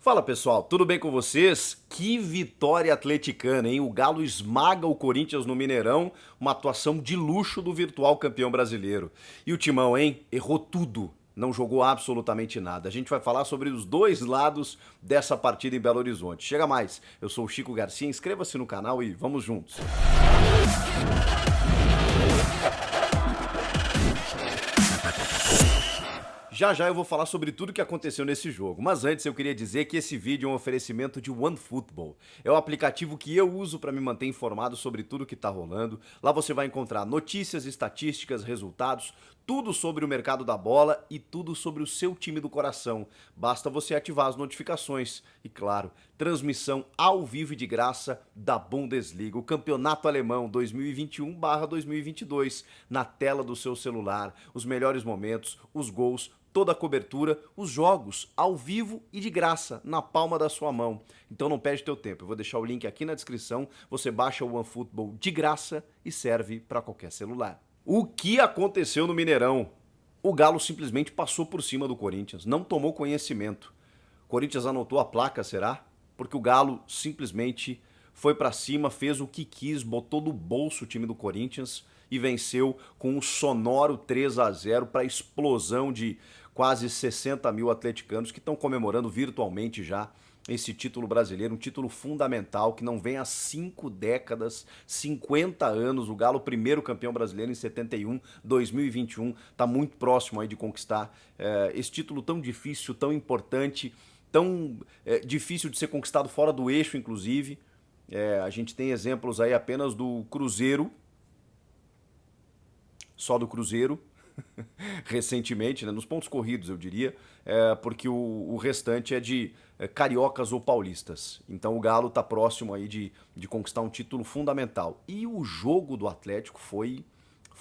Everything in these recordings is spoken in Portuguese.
Fala pessoal, tudo bem com vocês? Que vitória atleticana, hein? O Galo esmaga o Corinthians no Mineirão, uma atuação de luxo do virtual campeão brasileiro. E o Timão, hein? Errou tudo, não jogou absolutamente nada. A gente vai falar sobre os dois lados dessa partida em Belo Horizonte. Chega mais, eu sou o Chico Garcia, inscreva-se no canal e vamos juntos. Já já eu vou falar sobre tudo que aconteceu nesse jogo, mas antes eu queria dizer que esse vídeo é um oferecimento de OneFootball. É o aplicativo que eu uso para me manter informado sobre tudo que está rolando. Lá você vai encontrar notícias, estatísticas, resultados, tudo sobre o mercado da bola e tudo sobre o seu time do coração. Basta você ativar as notificações e, claro, transmissão ao vivo e de graça da Bundesliga, o campeonato alemão 2021/2022, na tela do seu celular, os melhores momentos, os gols, toda a cobertura, os jogos ao vivo e de graça, na palma da sua mão. Então não perde teu tempo, eu vou deixar o link aqui na descrição, você baixa o OneFootball de graça e serve para qualquer celular. O que aconteceu no Mineirão? O Galo simplesmente passou por cima do Corinthians, não tomou conhecimento. O Corinthians anotou a placa, será? Porque o Galo simplesmente foi para cima, fez o que quis, botou no bolso o time do Corinthians e venceu com um sonoro 3-0 para a explosão de quase 60 mil atleticanos que estão comemorando virtualmente já esse título brasileiro, um título fundamental que não vem há 5 décadas, 50 anos. O Galo, primeiro campeão brasileiro em 71, 2021, está muito próximo aí de conquistar esse título tão difícil, tão importante, tão difícil de ser conquistado fora do eixo, inclusive. A gente tem exemplos aí apenas do Cruzeiro, só do Cruzeiro, recentemente, né, nos pontos corridos, eu diria, porque o restante é de cariocas ou paulistas. Então o Galo está próximo aí de conquistar um título fundamental. E o jogo do Atlético foi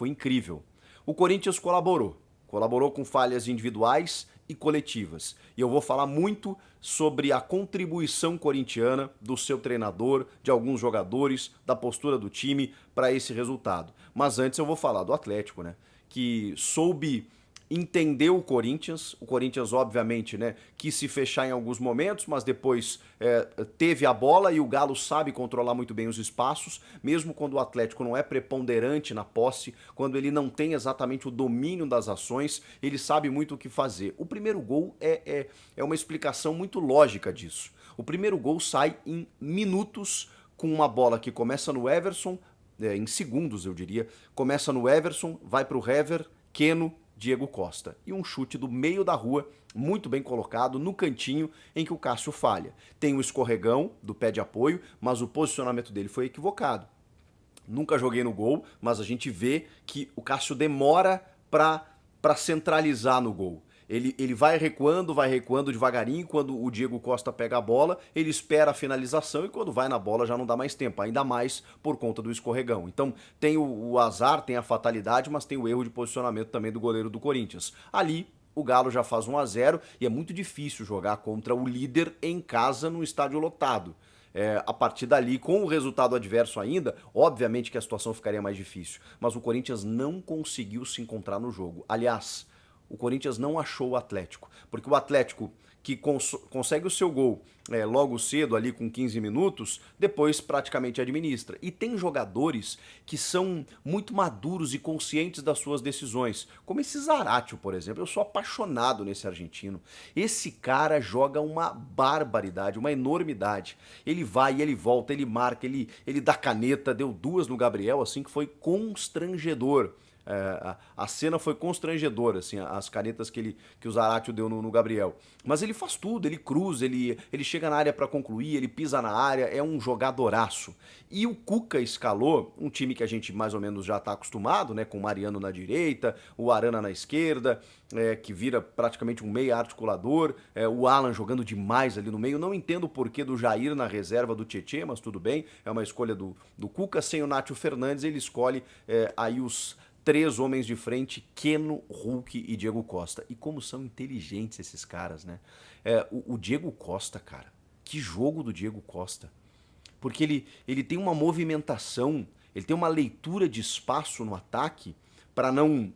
incrível. O Corinthians colaborou com falhas individuais e coletivas. E eu vou falar muito sobre a contribuição corintiana, do seu treinador, de alguns jogadores, da postura do time para esse resultado. Mas antes eu vou falar do Atlético, né? Que soube entender o Corinthians obviamente, né, quis se fechar em alguns momentos, mas depois teve a bola e o Galo sabe controlar muito bem os espaços, mesmo quando o Atlético não é preponderante na posse, quando ele não tem exatamente o domínio das ações, ele sabe muito o que fazer. O primeiro gol é uma explicação muito lógica disso. O primeiro gol sai em minutos com uma bola que começa no Everson, em segundos eu diria, começa no Everson, vai para o Hever, Keno, Diego Costa. E um chute do meio da rua, muito bem colocado, no cantinho em que o Cássio falha. Tem o escorregão do pé de apoio, mas o posicionamento dele foi equivocado. Nunca joguei no gol, mas a gente vê que o Cássio demora para centralizar no gol. Ele vai recuando devagarinho. Quando o Diego Costa pega a bola, ele espera a finalização e quando vai na bola já não dá mais tempo, ainda mais por conta do escorregão. Então tem o azar, tem a fatalidade, mas tem o erro de posicionamento também do goleiro do Corinthians. Ali o Galo já faz 1-0 e é muito difícil jogar contra o líder em casa no estádio lotado. A partir dali, com o resultado adverso ainda, obviamente que a situação ficaria mais difícil. Mas o Corinthians não conseguiu se encontrar no jogo. Aliás, o Corinthians não achou o Atlético, porque o Atlético que consegue o seu gol logo cedo, ali com 15 minutos, depois praticamente administra. E tem jogadores que são muito maduros e conscientes das suas decisões, como esse Zaratio, por exemplo. Eu sou apaixonado nesse argentino. Esse cara joga uma barbaridade, uma enormidade. Ele vai, ele volta, ele marca, ele dá caneta, deu 2 no Gabriel, assim, que foi constrangedor. A cena foi constrangedora, assim, as canetas que o Zaratio deu no Gabriel. Mas ele faz tudo, ele cruza, ele chega na área para concluir, ele pisa na área, é um jogadoraço. E o Cuca escalou um time que a gente mais ou menos já está acostumado, né, com o Mariano na direita, o Arana na esquerda, que vira praticamente um meia articulador, o Alan jogando demais ali no meio. Não entendo o porquê do Jair na reserva do Tietê, mas tudo bem, é uma escolha do Cuca. Sem o Nátio Fernandes, ele escolhe aí os 3 homens de frente: Keno, Hulk e Diego Costa. E como são inteligentes esses caras, né? O Diego Costa, cara, que jogo do Diego Costa. Porque ele tem uma movimentação, ele tem uma leitura de espaço no ataque para não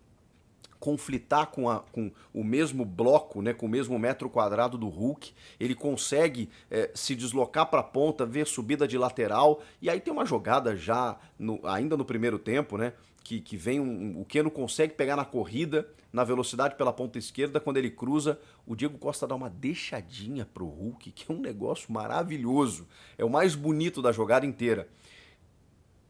conflitar com o mesmo bloco, né, com o mesmo metro quadrado do Hulk, ele consegue se deslocar para a ponta, ver subida de lateral, e aí tem uma jogada já, ainda no primeiro tempo, né, que vem o Keno consegue pegar na corrida, na velocidade pela ponta esquerda, quando ele cruza, o Diego Costa dá uma deixadinha pro Hulk, que é um negócio maravilhoso, é o mais bonito da jogada inteira.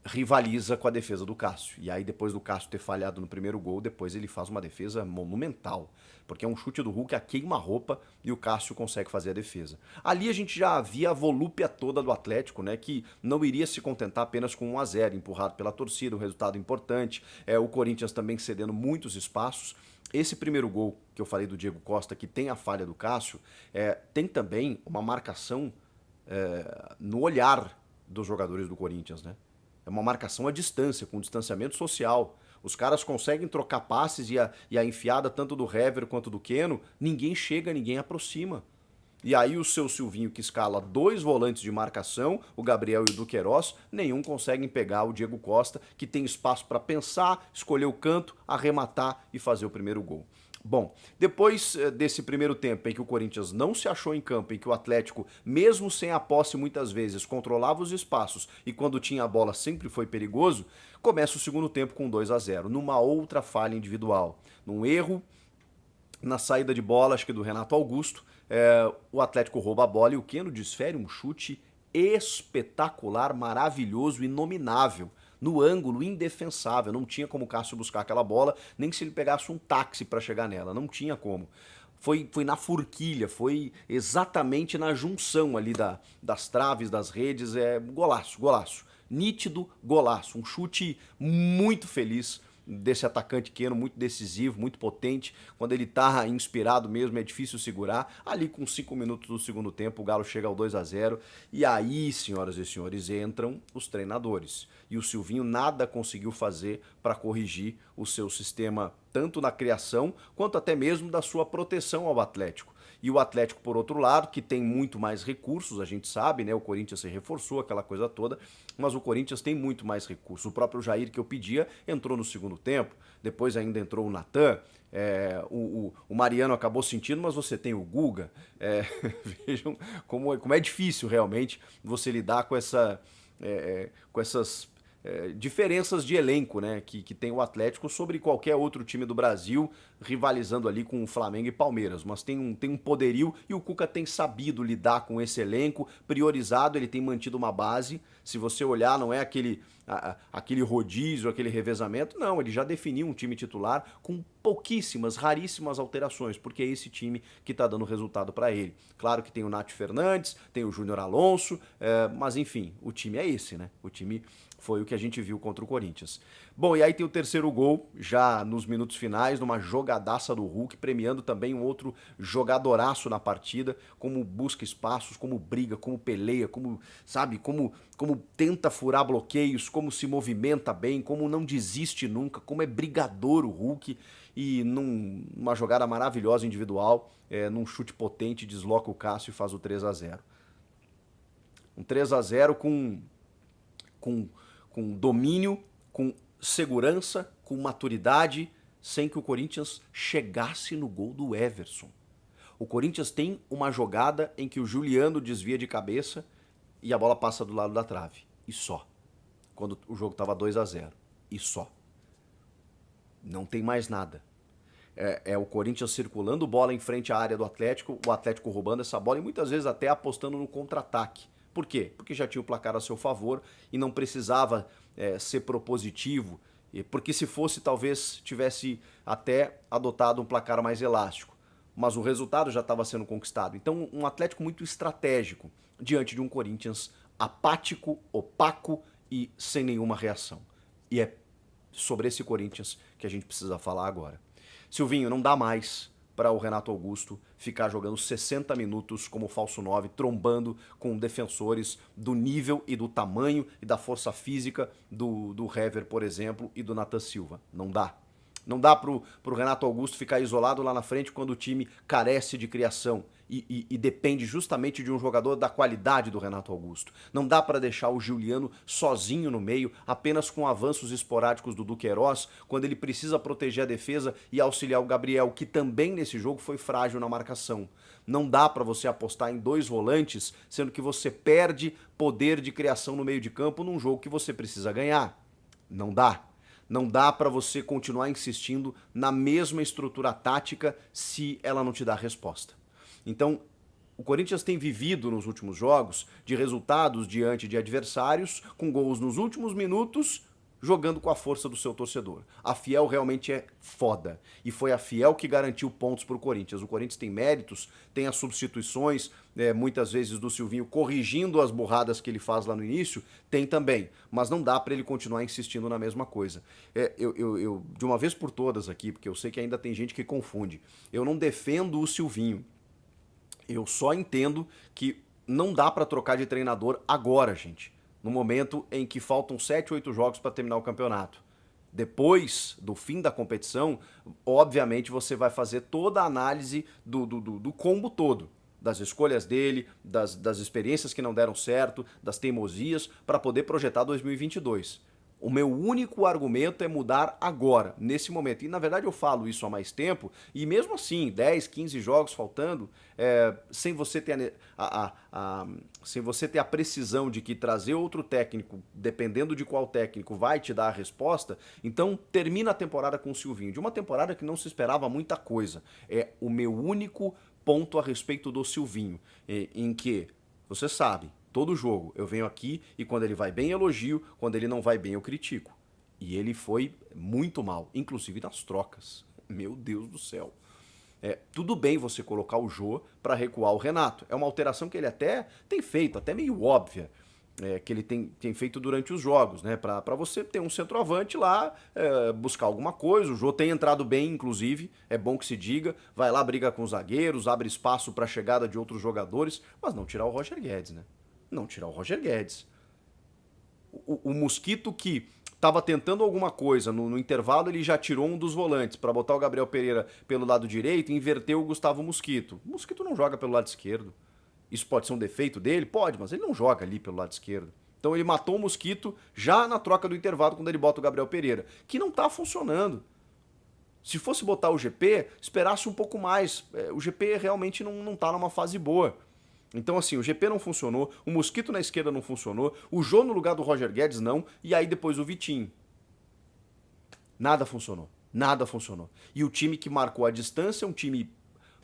Rivaliza com a defesa do Cássio. E aí, depois do Cássio ter falhado no primeiro gol, depois ele faz uma defesa monumental. Porque é um chute do Hulk a queima-roupa e o Cássio consegue fazer a defesa. Ali a gente já via a volúpia toda do Atlético, né? Que não iria se contentar apenas com 1-0, empurrado pela torcida, um resultado importante. O Corinthians também cedendo muitos espaços. Esse primeiro gol que eu falei do Diego Costa, que tem a falha do Cássio, tem também uma marcação no olhar dos jogadores do Corinthians, né? É uma marcação à distância, com distanciamento social. Os caras conseguem trocar passes e a enfiada tanto do Hever quanto do Keno, ninguém chega, ninguém aproxima. E aí o seu Silvinho, que escala 2 volantes de marcação, o Gabriel e o Duqueiroz, nenhum conseguem pegar o Diego Costa, que tem espaço para pensar, escolher o canto, arrematar e fazer o primeiro gol. Bom, depois desse primeiro tempo em que o Corinthians não se achou em campo, em que o Atlético, mesmo sem a posse muitas vezes, controlava os espaços e quando tinha a bola sempre foi perigoso, começa o segundo tempo com 2-0, numa outra falha individual, num erro na saída de bola, acho que do Renato Augusto, o Atlético rouba a bola e o Keno desfere um chute espetacular, maravilhoso, inominável, no ângulo, indefensável. Não tinha como o Cássio buscar aquela bola, nem se ele pegasse um táxi para chegar nela, não tinha como. Foi na forquilha, foi exatamente na junção ali das traves, das redes, golaço, golaço. Nítido golaço, um chute muito feliz desse atacante Keno, muito decisivo, muito potente. Quando ele tá inspirado mesmo, é difícil segurar. Ali com 5 minutos do segundo tempo, o Galo chega ao 2-0. E aí, senhoras e senhores, entram os treinadores. E o Silvinho nada conseguiu fazer para corrigir o seu sistema, tanto na criação, quanto até mesmo da sua proteção ao Atlético. E o Atlético, por outro lado, que tem muito mais recursos, a gente sabe, né? O Corinthians se reforçou, aquela coisa toda, mas o Corinthians tem muito mais recursos. O próprio Jair, que eu pedia, entrou no segundo tempo, depois ainda entrou o Natan, o Mariano acabou sentindo, mas você tem o Guga. Vejam como é difícil realmente você lidar com essas diferenças de elenco, né, que tem o Atlético sobre qualquer outro time do Brasil, rivalizando ali com o Flamengo e Palmeiras, mas tem um poderio e o Cuca tem sabido lidar com esse elenco, priorizado, ele tem mantido uma base. Se você olhar, não é aquele rodízio, aquele revezamento, não, ele já definiu um time titular com pouquíssimas, raríssimas alterações, porque é esse time que está dando resultado para ele. Claro que tem o Nath Fernandes, tem o Júnior Alonso, mas enfim, o time é esse, né? O time foi o que a gente viu contra o Corinthians. Bom, e aí tem o terceiro gol, já nos minutos finais, numa jogadaça do Hulk, premiando também um outro jogadoraço na partida, como busca espaços, como briga, como peleia, como, sabe, como tenta furar bloqueios, como se movimenta bem, como não desiste nunca, como é brigador o Hulk, e numa jogada maravilhosa individual, num chute potente, desloca o Cássio e faz o 3-0. Um 3-0 com domínio, com segurança, com maturidade, sem que o Corinthians chegasse no gol do Everson. O Corinthians tem uma jogada em que o Juliano desvia de cabeça e a bola passa do lado da trave. E só. Quando o jogo estava 2-0. E só. Não tem mais nada. É o Corinthians circulando bola em frente à área do Atlético, o Atlético roubando essa bola e muitas vezes até apostando no contra-ataque. Por quê? Porque já tinha o placar a seu favor e não precisava ser propositivo, porque se fosse talvez tivesse até adotado um placar mais elástico. Mas o resultado já estava sendo conquistado. Então um Atlético muito estratégico diante de um Corinthians apático, opaco e sem nenhuma reação. E é sobre esse Corinthians que a gente precisa falar agora. Silvinho, não dá mais para o Renato Augusto ficar jogando 60 minutos como falso 9, trombando com defensores do nível e do tamanho e da força física do Hever, por exemplo, e do Nathan Silva. Não dá. Não dá pro Renato Augusto ficar isolado lá na frente quando o time carece de criação e depende justamente de um jogador da qualidade do Renato Augusto. Não dá para deixar o Giuliano sozinho no meio, apenas com avanços esporádicos do Duqueiroz, quando ele precisa proteger a defesa e auxiliar o Gabriel, que também nesse jogo foi frágil na marcação. Não dá para você apostar em 2 volantes, sendo que você perde poder de criação no meio de campo num jogo que você precisa ganhar. Não dá. Não dá para você continuar insistindo na mesma estrutura tática se ela não te dá resposta. Então, o Corinthians tem vivido nos últimos jogos de resultados diante de adversários com gols nos últimos minutos, jogando com a força do seu torcedor. A Fiel realmente é foda. E foi a Fiel que garantiu pontos para o Corinthians. O Corinthians tem méritos, tem as substituições, muitas vezes do Silvinho corrigindo as burradas que ele faz lá no início, tem também. Mas não dá para ele continuar insistindo na mesma coisa. Eu, de uma vez por todas aqui, porque eu sei que ainda tem gente que confunde, eu não defendo o Silvinho. Eu só entendo que não dá para trocar de treinador agora, gente. No momento em que faltam 7, 8 jogos para terminar o campeonato. Depois do fim da competição, obviamente você vai fazer toda a análise do combo todo. Das escolhas dele, das experiências que não deram certo, das teimosias, para poder projetar 2022. O meu único argumento é mudar agora, nesse momento. E na verdade eu falo isso há mais tempo, e mesmo assim, 10, 15 jogos faltando, sem você ter sem você ter a precisão de que trazer outro técnico, dependendo de qual técnico, vai te dar a resposta, então termina a temporada com o Silvinho. De uma temporada que não se esperava muita coisa. É o meu único ponto a respeito do Silvinho, em que, você sabe, todo jogo eu venho aqui e quando ele vai bem elogio, quando ele não vai bem eu critico. E ele foi muito mal, inclusive nas trocas. Meu Deus do céu. Tudo bem você colocar o Jô para recuar o Renato. É uma alteração que ele até tem feito, até meio óbvia, que ele tem feito durante os jogos, né? Para você ter um centroavante lá, buscar alguma coisa. O Jô tem entrado bem, inclusive, é bom que se diga. Vai lá, briga com os zagueiros, abre espaço para a chegada de outros jogadores, mas não tirar o Roger Guedes, né? Não tirar o Roger Guedes. O Mosquito que estava tentando alguma coisa no intervalo, ele já tirou um dos volantes para botar o Gabriel Pereira pelo lado direito e inverteu o Gustavo Mosquito. O Mosquito não joga pelo lado esquerdo. Isso pode ser um defeito dele? Pode, mas ele não joga ali pelo lado esquerdo. Então ele matou o Mosquito já na troca do intervalo quando ele bota o Gabriel Pereira, que não está funcionando. Se fosse botar o GP, esperasse um pouco mais. O GP realmente não está numa fase boa. Então, assim, o GP não funcionou, o Mosquito na esquerda não funcionou, o Jô no lugar do Roger Guedes não, e aí depois o Vitinho. Nada funcionou. Nada funcionou. E o time que marcou a distância é um time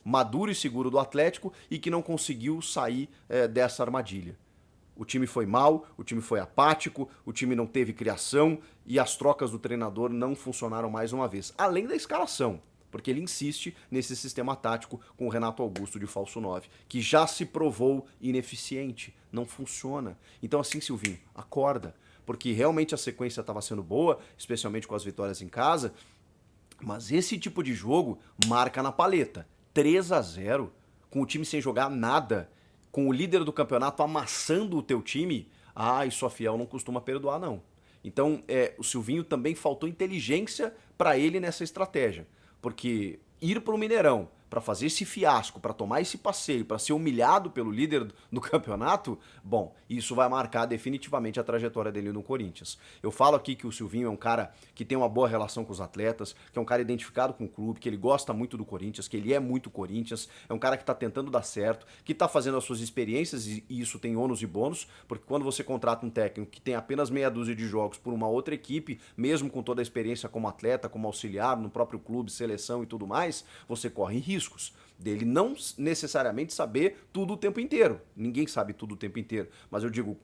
maduro e seguro do Atlético e que não conseguiu sair dessa armadilha. O time foi mal, o time foi apático, o time não teve criação e as trocas do treinador não funcionaram mais uma vez. Além da escalação. Porque ele insiste nesse sistema tático com o Renato Augusto de falso 9, que já se provou ineficiente, não funciona. Então assim, Silvinho, acorda, porque realmente a sequência estava sendo boa, especialmente com as vitórias em casa, mas esse tipo de jogo marca na paleta. 3-0, com o time sem jogar nada, com o líder do campeonato amassando o teu time, isso a Fiel não costuma perdoar não. Então o Silvinho também faltou inteligência para ele nessa estratégia. Porque ir para o Mineirão para fazer esse fiasco, para tomar esse passeio, para ser humilhado pelo líder do campeonato, bom, isso vai marcar definitivamente a trajetória dele no Corinthians. Eu falo aqui que o Silvinho é um cara que tem uma boa relação com os atletas, que é um cara identificado com o clube, que ele gosta muito do Corinthians, que ele é muito Corinthians, é um cara que está tentando dar certo, que está fazendo as suas experiências e isso tem ônus e bônus, porque quando você contrata um técnico que tem apenas meia dúzia de jogos por uma outra equipe, mesmo com toda a experiência como atleta, como auxiliar no próprio clube, seleção e tudo mais, você corre riscos dele não necessariamente saber tudo o tempo inteiro. Ninguém sabe tudo o tempo inteiro, mas eu digo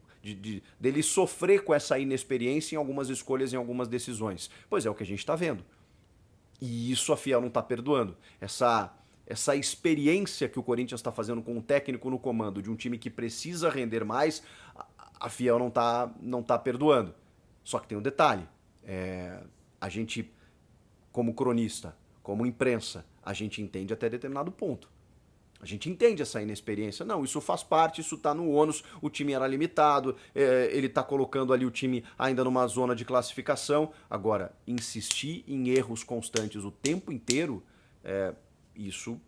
dele sofrer com essa inexperiência em algumas escolhas, em algumas decisões. Pois é o que a gente está vendo. E isso a Fiel não está perdoando. Essa experiência que o Corinthians está fazendo com um técnico no comando de um time que precisa render mais, a Fiel não tá perdoando. Só que tem um detalhe. A gente, como cronista, como imprensa, a gente entende até determinado ponto. A gente entende essa inexperiência. Não, isso faz parte, isso tá no ônus, o time era limitado, ele tá colocando ali o time ainda numa zona de classificação. Agora, insistir em erros constantes o tempo inteiro, isso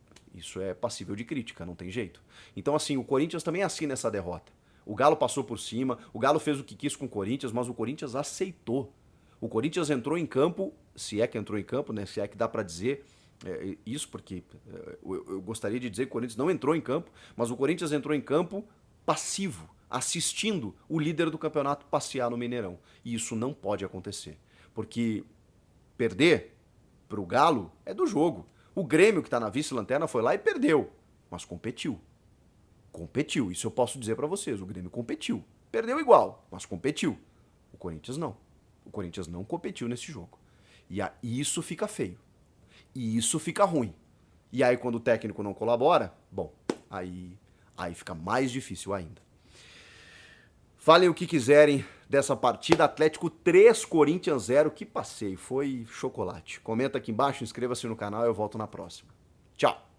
é passível de crítica, não tem jeito. Então, assim, o Corinthians também assina essa derrota. O Galo passou por cima, o Galo fez o que quis com o Corinthians, mas o Corinthians aceitou. O Corinthians entrou em campo, se é que entrou em campo, né? Se é que dá pra dizer isso, porque eu gostaria de dizer que o Corinthians não entrou em campo, mas o Corinthians entrou em campo passivo, assistindo o líder do campeonato passear no Mineirão. E isso não pode acontecer, porque perder pro Galo é do jogo. O Grêmio, que tá na vice-lanterna, foi lá e perdeu, mas competiu. Competiu, isso eu posso dizer pra vocês, o Grêmio competiu. Perdeu igual, mas competiu. O Corinthians não. O Corinthians não competiu nesse jogo. E isso fica feio. E isso fica ruim. E aí quando o técnico não colabora, bom, aí fica mais difícil ainda. Falem o que quiserem dessa partida. Atlético 3, Corinthians 0. Que passeio, foi chocolate. Comenta aqui embaixo, inscreva-se no canal e eu volto na próxima. Tchau!